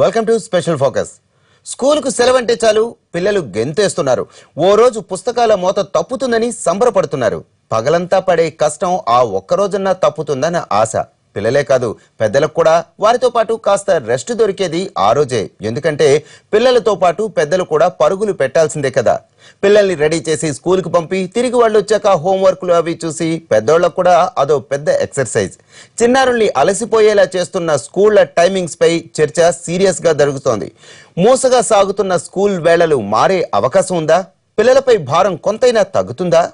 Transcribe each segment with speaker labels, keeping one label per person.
Speaker 1: Welcome to special focus. స్కూలుకు సెలవంటే చాలు పిల్లలు గెంతేస్తున్నారు. ఓ రోజు పుస్తకాల మోత తప్పుతుందని సంబరపడుతున్నారు. పగలంతా పడే కష్టం ఆ ఒక్కరోజన్నా తప్పుతుందన్న ఆశ. పిల్లలే కాదు పెద్దలకు కూడా వారితో పాటు కాస్త రెస్ట్ దొరికేది ఆ రోజే. ఎందుకంటే పిల్లలతో పాటు పెద్దలు కూడా పరుగులు పెట్టాల్సిందే కదా. పిల్లల్ని రెడీ చేసి స్కూల్కి పంపి తిరిగి వాళ్ళు వచ్చాక హోంవర్క్లు అవి చూసి పెద్దోళ్ళకు కూడా అదో పెద్ద ఎక్సర్సైజ్. చిన్నారుల్ని అలసిపోయేలా చేస్తున్న స్కూళ్ల టైమింగ్స్ పై చర్చ సీరియస్ గా జరుగుతోంది. మూసగా సాగుతున్న స్కూల్ వేళలు మారే అవకాశం ఉందా? పిల్లలపై భారం కొంతైనా తగ్గుతుందా?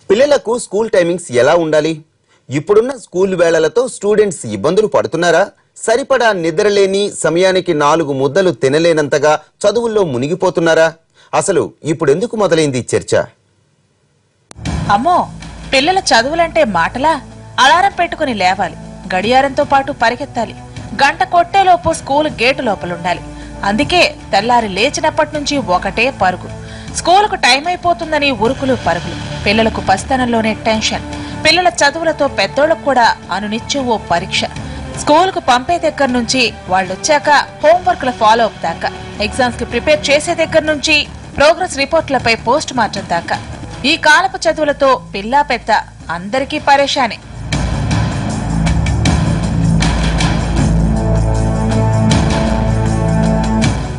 Speaker 1: పిల్లలకు స్కూల్ టైమింగ్స్ ఎలా ఉండాలి? ఇప్పుడున్న స్కూల్ వేళలతో స్టూడెంట్స్ ఇబ్బందులు పడుతున్నారా? సరిపడా నిద్రలేని, సమయానికి 4 ముద్దలు తినలేనంతగా చదువుల్లో మునిగిపోతున్నారా? అసలు ఇప్పుడెందుకు మొదలైంది చర్చ?
Speaker 2: అమ్మో, పిల్లల చదువులంటే మాటలా? అలారం పెట్టుకుని లేవాలి, గడియారంతో పాటు పరిగెత్తాలి, గంట కొట్టేలోపు స్కూల్ గేటు లోపలుండాలి. అందుకే తెల్లారి లేచినప్పటి నుంచి ఒకటే పరుగు. స్కూలుకు టైం అయిపోతుందని ఉరుకులు పరుగులు. పిల్లలకు పసితనంలోనే టెన్షన్. పిల్లల చదువులతో పెద్దోళ్లకు కూడా అనునిత్యం ఓ పరీక్ష. స్కూలుకు పంపే దగ్గర నుంచి వాళ్ళొచ్చాక హోంవర్క్ల ఫాలో అప్ దాకా, ఎగ్జామ్స్ కి ప్రిపేర్ చేసే దగ్గర నుంచి ప్రోగ్రెస్ రిపోర్ట్లపై పోస్ట్ మార్టం దాకా, ఈ కాలపు చదువులతో పిల్లా పెద్ద అందరికీ పరేషానే.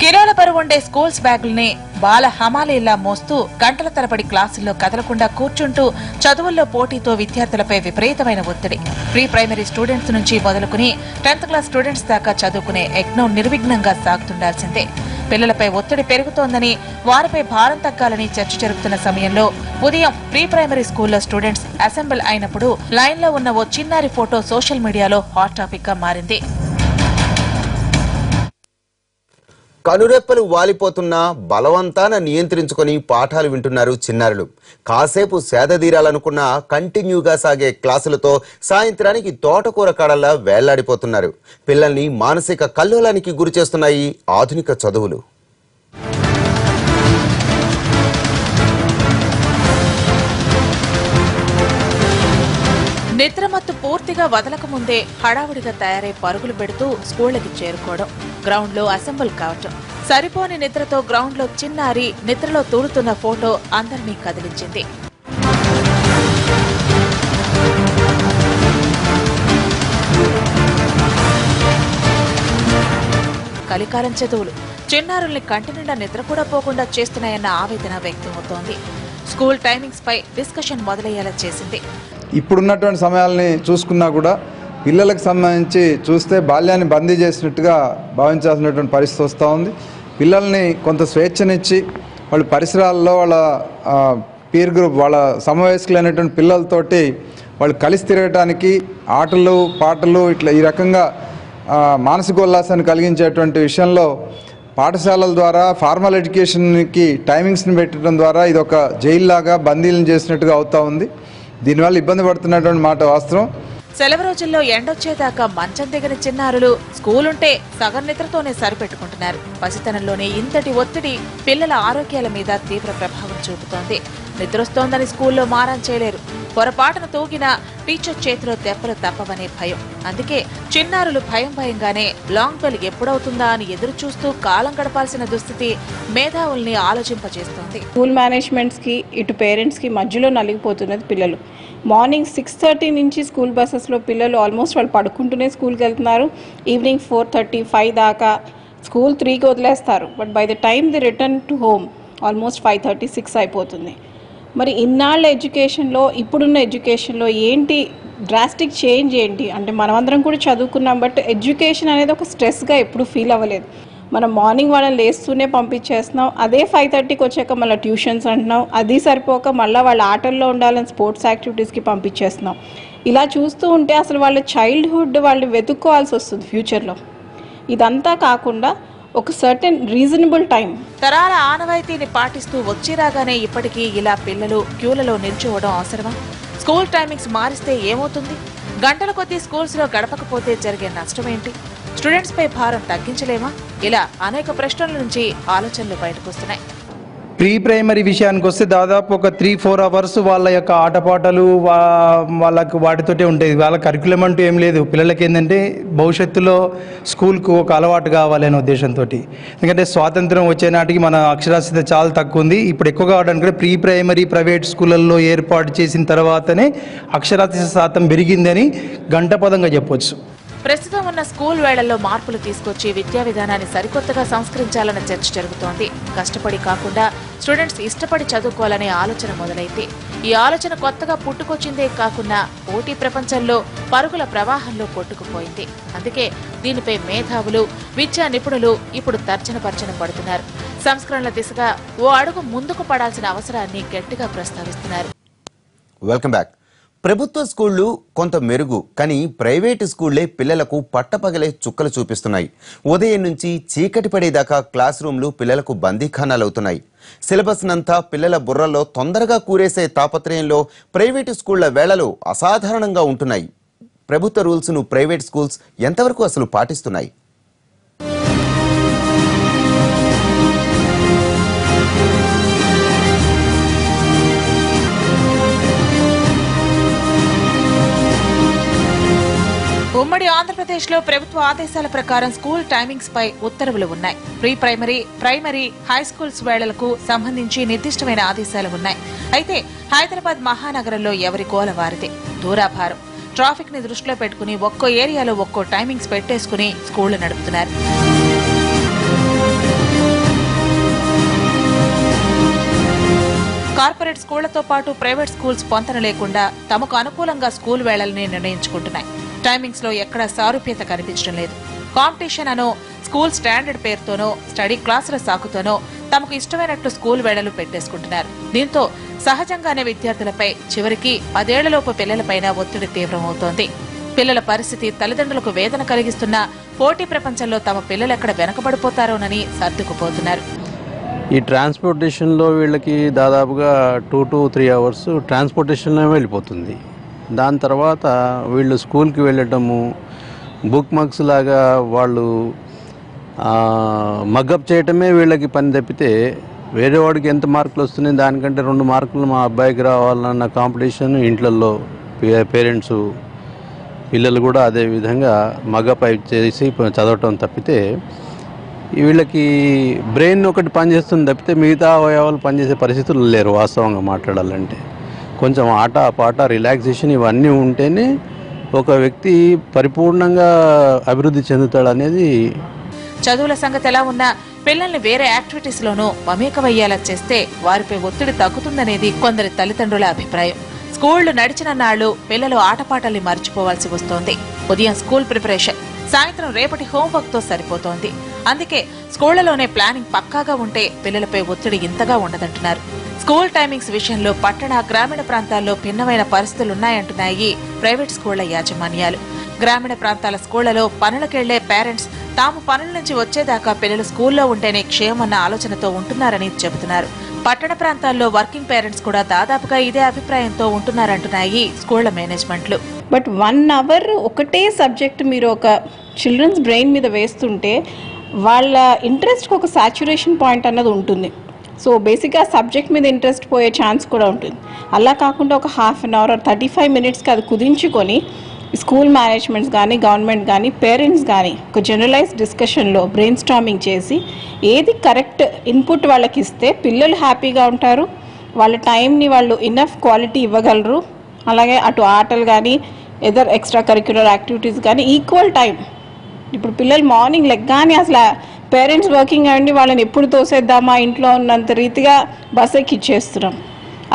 Speaker 2: కిలోల బరువుండే స్కూల్స్ బ్యాగుల్ని బాల హమాలీలా మోస్తూ గంటల తరబడి క్లాసుల్లో కదలకుండా కూర్చుంటూ చదువుల్లో పోటీతో విద్యార్థులపై విపరీతమైన ఒత్తిడి. ప్రీ ప్రైమరీ స్టూడెంట్స్ నుంచి మొదలుకుని 10th క్లాస్ స్టూడెంట్స్ దాకా చదువుకునే యజ్ఞం నిర్విఘ్నంగా సాగుతుండాల్సిందే. పిల్లలపై ఒత్తిడి పెరుగుతోందని, వారిపై భారం తగ్గాలని చర్చ జరుగుతున్న సమయంలో ఉదయం ప్రీ ప్రైమరీ స్కూల్లో స్టూడెంట్స్ అసెంబ్ల్ అయినప్పుడు లైన్లో ఉన్న ఓ చిన్నారి ఫోటో సోషల్ మీడియాలో హాట్ టాపిక్ గా మారింది.
Speaker 1: కనురెప్పలు వాలిపోతున్నా బలవంతాన నియంత్రించుకొని పాఠాలు వింటున్నారు చిన్నారులు. కాసేపు సేదదీరాలనుకున్నా కంటిన్యూగా సాగే క్లాసులతో సాయంత్రానికి తోటకూర కాడల్లా వేళ్లాడిపోతున్నారు. పిల్లల్ని మానసిక కల్లోలానికి గురిచేస్తున్నాయి ఆధునిక చదువులు.
Speaker 2: నిద్రమత్తు పూర్తిగా వదలకముందే హడావుడిగా తయారై పరుగులు పెడుతూ స్కూళ్లకి చేరుకోవడం, గ్రౌండ్ లో అసెంబుల్ కావటం, సరిపోని నిద్రతో గ్రౌండ్ లో చిన్నారి నిద్రలో తూలుతున్న ఫోటో అందరినీ కదిలించింది. కలికాలం చదువులు చిన్నారుల్ని కంటి నిండా నిద్ర కూడా పోకుండా చేస్తున్నాయన్న ఆవేదన వ్యక్తమవుతోంది. స్కూల్ టైమింగ్స్ పై డిస్కషన్ మొదలయ్యేలా చేసింది.
Speaker 3: ఇప్పుడున్నటువంటి సమయాల్ని చూసుకున్నా కూడా పిల్లలకు సంబంధించి చూస్తే బాల్యాన్ని బందీ చేసినట్టుగా భావించాల్సినటువంటి పరిస్థితి వస్తూ ఉంది. పిల్లల్ని కొంత స్వేచ్ఛనిచ్చి వాళ్ళ పరిసరాల్లో వాళ్ళ పీర్ గ్రూప్, వాళ్ళ సమవయస్కులైనటువంటి పిల్లలతోటి వాళ్ళు కలిసి తిరగటానికి ఆటలు పాటలు ఇట్లా ఈ రకంగా మానసిక ఉల్లాసాన్ని కలిగించేటువంటి విషయంలో పాఠశాలల ద్వారా ఫార్మల్ ఎడ్యుకేషన్కి టైమింగ్స్ని పెట్టడం ద్వారా ఇది ఒక జైల్లాగా బందీలను చేసినట్టుగా అవుతూ ఉంది. దీనివల్ల ఇబ్బంది పడుతున్నటువంటి మాట వాస్తవం.
Speaker 2: సెలవు రోజుల్లో ఎండొచ్చేదాకా మంచం దిగని చిన్నారులు స్కూలుంటే సగం నిద్రతోనే సరిపెట్టుకుంటున్నారు. పసితనంలోనే ఇంతటి ఒత్తిడి పిల్లల ఆరోగ్యాల మీద తీవ్ర ప్రభావం చూపుతోంది. నిద్రొస్తోందని స్కూల్లో మారం చేయలేరు. పొరపాటును తూగినా టీచర్ చేతిలో దెబ్బలు తప్పవనే భయం. అందుకే చిన్నారులు భయంగానే లాంగ్ బెల్ ఎప్పుడవుతుందా అని ఎదురు చూస్తూ కాలం గడపాల్సిన దుస్థితి మేధావుల్ని ఆలోచింపజేస్తోంది.
Speaker 4: స్కూల్ మేనేజ్మెంట్స్ కి ఇటు పేరెంట్స్ కి మధ్యలో నలిగిపోతున్నది పిల్లలు. మార్నింగ్ 6:30 నుంచి స్కూల్ బస్సెస్లో పిల్లలు ఆల్మోస్ట్ వాళ్ళు పడుకుంటూనే స్కూల్కి వెళ్తున్నారు. ఈవినింగ్ 4:30, 5 దాకా స్కూల్ 3కి వదిలేస్తారు. But by the time the return to home almost 5:30, 6 అయిపోతుంది. మరి ఇన్నాళ్ళ ఎడ్యుకేషన్లో ఇప్పుడున్న ఎడ్యుకేషన్లో ఏంటి డ్రాస్టిక్ చేంజ్ ఏంటి అంటే మనమందరం కూడా చదువుకున్నాం, బట్ ఎడ్యుకేషన్ అనేది ఒక స్ట్రెస్గా ఎప్పుడు ఫీల్ అవ్వలేదు. మనం మార్నింగ్ వాళ్ళని లేస్తూనే పంపించేస్తున్నాం, అదే 5:30కి వచ్చాక మళ్ళీ ట్యూషన్స్ అంటున్నాం, అది సరిపోక మళ్ళీ వాళ్ళ ఆటల్లో ఉండాలని స్పోర్ట్స్ యాక్టివిటీస్కి పంపించేస్తున్నాం. ఇలా చూస్తూ ఉంటే అసలు వాళ్ళ చైల్డ్హుడ్ వాళ్ళు వెతుక్కోవాల్సి వస్తుంది ఫ్యూచర్లో. ఇదంతా కాకుండా ఒక సర్టెన్ రీజనబుల్ టైం
Speaker 2: తరాల ఆనవాయితీని పాటిస్తూ వచ్చి రాగానే ఇప్పటికీ ఇలా పిల్లలు క్యూలలో నిల్చోవడం అవసరమా? స్కూల్ టైమింగ్స్ మారిస్తే ఏమవుతుంది? గంటల కొద్దీ స్కూల్స్ లో గడపకపోతే జరిగే నష్టమేంటి? స్టూడెంట్స్ పై భారం తగ్గించలేమా? ఇలా అనేక ప్రశ్నల నుంచి ఆలోచనలు బయటకొస్తున్నాయి.
Speaker 5: ప్రీ ప్రైమరీ విషయానికి వస్తే దాదాపు ఒక 3-4 అవర్స్ వాళ్ళ యొక్క ఆటపాటలు వాళ్ళకు వాటితోటే ఉంటాయి. వాళ్ళ కరికులం అంటూ ఏం లేదు. పిల్లలకి ఏంటంటే భవిష్యత్తులో స్కూల్కు ఒక అలవాటు కావాలి అనే ఉద్దేశంతో. ఎందుకంటే స్వాతంత్రం వచ్చే నాటికి మన అక్షరాస్యత చాలా తక్కువ ఉంది. ఇప్పుడు ఎక్కువ కావడానికి ప్రీ ప్రైమరీ ప్రైవేట్ స్కూళ్ళల్లో ఏర్పాటు చేసిన తర్వాతనే అక్షరాస్యత శాతం పెరిగిందని గంటపదంగా చెప్పొచ్చు.
Speaker 2: ప్రస్తుతం ఉన్న స్కూల్ వేళల్లో మార్పులు తీసుకొచ్చి విద్యా విధానాన్ని సరికొత్తగా సంస్కరించాలన్న చర్చ జరుగుతోంది. కష్టపడి కాకుండా స్టూడెంట్స్ ఇష్టపడి చదువుకోవాలనే ఆలోచన మొదలైతే ఈ ఆలోచన కొత్తగా పుట్టుకొచ్చిందే కాకుండా పోటీ ప్రపంచంలో పరుగుల ప్రవాహంలో కొట్టుకుపోయింది. అందుకే దీనిపై మేధావులు, విద్యా నిపుణులు ఇప్పుడు తర్జన పడుతున్నారు. సంస్కరణల దిశగా ఓ అడుగు ముందుకు పడాల్సిన అవసరాన్ని గట్టిగా ప్రస్తావిస్తున్నారు.
Speaker 1: Welcome back. ప్రభుత్వ స్కూళ్లు కొంత మెరుగు, కానీ ప్రైవేటు స్కూళ్లే పిల్లలకు పట్టపగలే చుక్కలు చూపిస్తున్నాయి. ఉదయం నుంచి చీకటి పడేదాకా క్లాస్ రూమ్లు పిల్లలకు బందీఖానాలవుతున్నాయి. సిలబస్ నంతా పిల్లల బుర్రల్లో తొందరగా కూరేసే తాపత్రయంలో ప్రైవేటు స్కూళ్ల వేళలు అసాధారణంగా ఉంటున్నాయి. ప్రభుత్వ రూల్స్ను ప్రైవేట్ స్కూల్స్ ఎంతవరకు అసలు పాటిస్తున్నాయి?
Speaker 2: ఉమ్మడి ఆంధ్రప్రదేశ్లో ప్రభుత్వ ఆదేశాల ప్రకారం స్కూల్ టైమింగ్స్ పై ఉత్తర్వులు ఉన్నాయి. Pre primary, primary, high schools వేళలకు సంబంధించి నిర్దిష్టమైన ఆదేశాలు ఉన్నాయి. అయితే హైదరాబాద్ మహానగరంలో ఎవరి గోల వారిదే. దూరాభారం, ట్రాఫిక్ ని దృష్టిలో పెట్టుకుని ఒక్కో ఏరియాలో ఒక్కో టైమింగ్స్ పెట్టేసుకుని స్కూళ్లు నడుపుతున్నారు. కార్పొరేట్ స్కూళ్లతో పాటు ప్రైవేట్ స్కూల్స్ పొంతన లేకుండా తమకు అనుకూలంగా స్కూల్ వేళల్ని నిర్ణయించుకుంటున్నాయి. టైమింగ్స్ లో ఎక్కడా సారూప్యత కనిపించడం లేదు. కాంపిటీషన్ అనో, స్కూల్ స్టాండర్డ్ పేరుతోనో, స్టడీ క్లాసుల సాకుతోనో తమకు ఇష్టమైనట్లు స్కూల్ వేళలు పెట్టేసుకుంటున్నారు. దీంతో సహజంగానే విద్యార్థులపై, చివరికి 10 ఏళ్లలోపు పిల్లలపైన ఒత్తిడి తీవ్రమవుతోంది. పిల్లల పరిస్థితి తల్లిదండ్రులకు వేదన కలిగిస్తున్న పోటీ ప్రపంచంలో తమ పిల్లలు ఎక్కడ వెనకబడిపోతారోనని సర్దుకుపోతున్నారు.
Speaker 6: ఈ ట్రాన్స్పోర్టేషన్లో వీళ్ళకి దాదాపుగా 2 to 3 అవర్స్ ట్రాన్స్పోర్టేషన్లో వెళ్ళిపోతుంది. దాని తర్వాత వీళ్ళు స్కూల్కి వెళ్ళటము, బుక్ మార్క్స్ లాగా వాళ్ళు మగ్గప్ చేయటమే వీళ్ళకి పని తప్పితే వేరే వాడికి ఎంత మార్కులు వస్తున్నాయి దానికంటే 2 మార్కులు మా అబ్బాయికి రావాలన్న కాంపిటీషన్ ఇంట్లలో పేరెంట్స్, పిల్లలు కూడా అదే విధంగా మగ్గప్ చేసి చదవటం తప్పితే వీళ్ళకి బ్రెయిన్ ఒకటి పనిచేస్తుంది తప్పితే మిగతా అవయవాలు పనిచేసే పరిస్థితులు లేరు. వాస్తవంగా మాట్లాడాలంటే కొంచెం ఆట పాట, రిలాక్సేషన్ ఇవన్నీ ఉంటేనే ఒక వ్యక్తి పరిపూర్ణంగా అభివృద్ధి చెందుతాడనేది.
Speaker 2: చదువుల సంగతి ఎలా ఉన్నా పిల్లల్ని వేరే యాక్టివిటీస్ లోనూ మమేకమయ్యేలా చేస్తే వారిపై ఒత్తిడి తగ్గుతుందనేది కొందరి తల్లిదండ్రుల అభిప్రాయం. స్కూళ్లు నడిచిన నాళ్లు పిల్లలు ఆటపాటల్ని మర్చిపోవాల్సి వస్తోంది. ఉదయం స్కూల్ ప్రిపరేషన్, సాయంత్రం రేపటి హోంవర్క్ తో సరిపోతోంది. అందుకే స్కూళ్లలోనే ప్లానింగ్ పక్కాగా ఉంటే పిల్లలపై ఒత్తిడి ఇంతగా ఉండదంటున్నారు. స్కూల్ టైమింగ్స్ విషయంలో పట్టణ, గ్రామీణ ప్రాంతాల్లో భిన్నమైన పరిస్థితులున్నాయంటున్నాయి ప్రైవేట్ స్కూళ్ల యాజమాన్యాలు. గ్రామీణ ప్రాంతాల స్కూళ్లలో పనులకెళ్లే పేరెంట్స్ తాము పనుల నుంచి వచ్చేదాకా పిల్లలు స్కూల్లో ఉంటేనే క్షేమన్న ఆలోచనతో ఉంటున్నారని చెబుతున్నారు. పట్టణ ప్రాంతాల్లో వర్కింగ్ పేరెంట్స్ కూడా దాదాపుగా ఇదే అభిప్రాయంతో ఉంటున్నారంటున్నాయి స్కూళ్ల మేనేజ్మెంట్లు.
Speaker 4: బట్ 1 అవర్ ఒకటే సబ్జెక్ట్ మీరు ఒక చిల్డ్రన్స్ బ్రెయిన్ మీద వేస్తుంటే వాళ్ళ ఇంట్రెస్ట్కి ఒక సాచ్యురేషన్ పాయింట్ అన్నది ఉంటుంది. సో బేసిక్గా సబ్జెక్ట్ మీద ఇంట్రెస్ట్ పోయే ఛాన్స్ కూడా ఉంటుంది. అలా కాకుండా ఒక హాఫ్ అన్ అవర్ 35 మినిట్స్కి అది కుదించుకొని స్కూల్ మేనేజ్మెంట్స్ కానీ, గవర్నమెంట్ కానీ, పేరెంట్స్ కానీ ఒక జనరలైజ్డ్ డిస్కషన్లో బ్రెయిన్ స్టార్మింగ్ చేసి ఏది కరెక్ట్ ఇన్పుట్ వాళ్ళకి ఇస్తే పిల్లలు హ్యాపీగా ఉంటారు, వాళ్ళ టైంని వాళ్ళు ఇనఫ్ క్వాలిటీ ఇవ్వగలరు. అలాగే అటు ఆటలు కానీ, ఎదర్ ఎక్స్ట్రా కరిక్యులర్ యాక్టివిటీస్ కానీ ఈక్వల్ టైం. ఇప్పుడు పిల్లలు మార్నింగ్ లెగ్గానే అసలు పేరెంట్స్ వర్కింగ్ అయ్యండి, వాళ్ళని ఎప్పుడు తోసేద్దామా ఇంట్లో ఉన్నంత రీతిగా బస్ ఎక్కిచ్చేస్తున్నాం.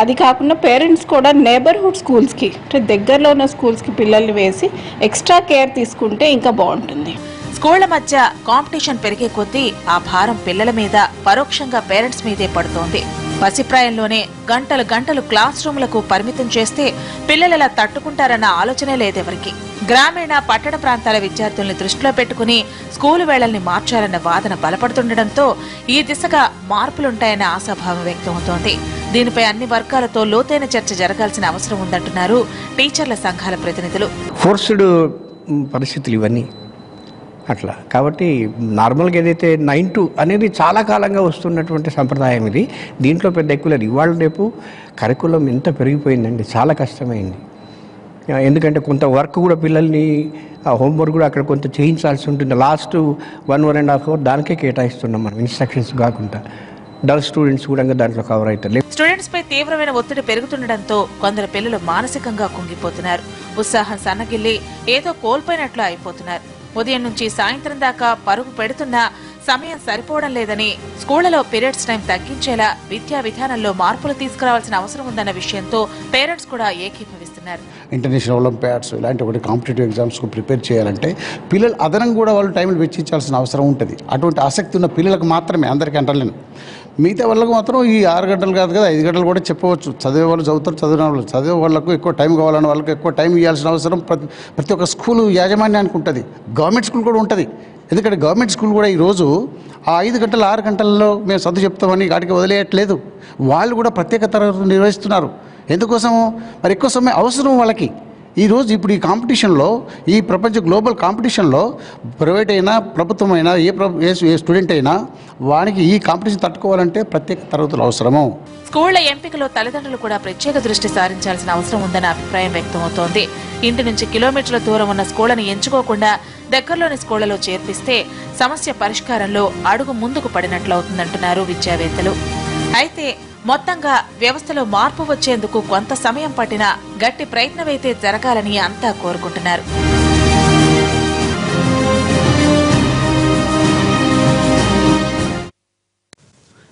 Speaker 4: అది కాకుండా పేరెంట్స్ కూడా నేబర్హుడ్ స్కూల్స్కి, అంటే దగ్గరలో ఉన్న స్కూల్స్కి పిల్లల్ని వేసి ఎక్స్ట్రా కేర్ తీసుకుంటే ఇంకా బాగుంటుంది.
Speaker 2: స్కూళ్ల మధ్య కాంపిటీషన్ పెరిగే కొద్దీ ఆ భారం పిల్లల మీద, పరోక్షంగా పేరెంట్స్ మీదే పడుతోంది. పసిప్రాయంలోనే గంటలు గంటలు క్లాస్ రూమ్లకు పరిమితం చేస్తే పిల్లలెలా తట్టుకుంటారన్న ఆలోచనే లేదెవరికి. గ్రామీణ, పట్టణ ప్రాంతాల విద్యార్థుల్ని దృష్టిలో పెట్టుకుని స్కూలు వేళల్ని మార్చాలన్న వాదన బలపడుతుండటంతో ఈ దిశగా మార్పులుంటాయన్న ఆశాభావం వ్యక్తమవుతోంది. దీనిపై అన్ని వర్గాలతో లోతైన చర్చ జరగాల్సిన అవసరం ఉందంటున్నారు టీచర్ల సంఘాల ప్రతినిధులు.
Speaker 7: ఫోర్స్డ్ పరిస్థితులు ఇవన్నీ అట్లా కాబట్టి నార్మల్గా ఏదైతే 9 to అనేది చాలా కాలంగా వస్తున్నటువంటి సంప్రదాయం ఇది. దీంట్లో పెద్ద ఎక్కువ లేదు. ఇవాళ రేపు కరికులం ఎంత పెరిగిపోయిందండి, చాలా కష్టమైంది. ఎందుకంటే కొంత వర్క్ కూడా పిల్లల్ని హోంవర్క్ కూడా అక్కడ కొంత చేయించాల్సి ఉంటుంది. లాస్ట్ 1.5 hour దానికే కేటాయిస్తున్నాం మనం, ఇన్స్ట్రక్షన్స్ కాకుండా. డల్ స్టూడెంట్స్ కూడా దాంట్లో కవర్ అవుతారు.
Speaker 2: స్టూడెంట్స్ పై తీవ్రమైన ఒత్తిడి పెరుగుతుండటంతో కొందరు పిల్లలు మానసికంగా కుంగిపోతున్నారు. ఉత్సాహం సన్నగిల్లి ఏదో కోల్పోయినట్లు అయిపోతున్నారు. ఉదయం నుంచి సాయంత్రం దాకా పరుగు పెడుతున్నా సమయం సరిపోవడం లేదని, స్కూళ్లలో పీరియడ్స్ టైం తగ్గించేలా విద్యా విధానంలో మార్పులు తీసుకురావాల్సిన అవసరం ఉందన్న విషయంతో పేరెంట్స్ కూడా ఏకీభవిస్తున్నారు.
Speaker 8: ఇంటర్నేషనల్ ఒలింపియాడ్స్ ఇలాంటి ఒకటి కాంపిటేటివ్ ఎగ్జామ్స్కు ప్రిపేర్ చేయాలంటే పిల్లలు అదనంగా కూడా వాళ్ళు టైంలు వెచ్చించాల్సిన అవసరం ఉంటుంది. అటువంటి ఆసక్తి ఉన్న పిల్లలకు మాత్రమే, అందరికీ అంటలేను. మిగతా వాళ్ళకు మాత్రం ఈ 6 గంటలు కాదు కదా, 5 గంటలు కూడా చెప్పవచ్చు. చదివే వాళ్ళు చదువుతారు, చదివిన వాళ్ళు చదివే వాళ్ళకు ఎక్కువ టైం కావాలని వాళ్ళకి ఎక్కువ టైం ఇవ్వాల్సిన అవసరం ప్రతి ఒక్క స్కూలు యాజమాన్యానికి ఉంటుంది. గవర్నమెంట్ స్కూల్ కూడా ఉంటుంది. ఎందుకంటే గవర్నమెంట్ స్కూల్ కూడా ఈరోజు ఆ 5 గంటలు 6 గంటల్లో మేము చదువు చెప్తామని వాటికి వదిలేయట్లేదు. వాళ్ళు కూడా ప్రత్యేక తరగతులు నిర్వహిస్తున్నారు. ఎందుకోసము? మరి ఎక్కువ సమయం అవసరం వాళ్ళకి. ఈరోజు ఇప్పుడు ఈ కాంపిటీషన్లో, ఈ ప్రపంచ గ్లోబల్ కాంపిటీషన్లో ప్రైవేట్ అయినా ప్రభుత్వమైనా ఏ స్టూడెంట్ అయినా వానికి ఈ కాంపిటీషన్ తట్టుకోవాలంటే ప్రత్యేక తరగతులు అవసరము.
Speaker 2: స్కూళ్ల ఎంపికలో తల్లిదండ్రులు కూడా ప్రత్యేక దృష్టి సారించాల్సిన అవసరం ఉందన్న అభిప్రాయం వ్యక్తమవుతోంది. ఇంటి నుంచి కిలోమీటర్ల దూరం ఉన్న స్కూళ్లను ఎంచుకోకుండా దగ్గరలోని స్కూళ్లలో చేర్పిస్తే సమస్య పరిష్కారంలో అడుగు ముందుకు పడినట్లవుతుందంటున్నారు విద్యావేత్తలు. అయితే మొత్తంగా వ్యవస్థలో మార్పు వచ్చేందుకు కొంత సమయం పట్టినా గట్టి ప్రయత్నమైతే జరగాలని అంతా కోరుకుంటున్నారు.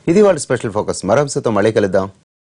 Speaker 1: ఇది వాళ్ళ స్పెషల్ ఫోకస్. మరో అంశంతో మళ్ళీ కలుద్దాం.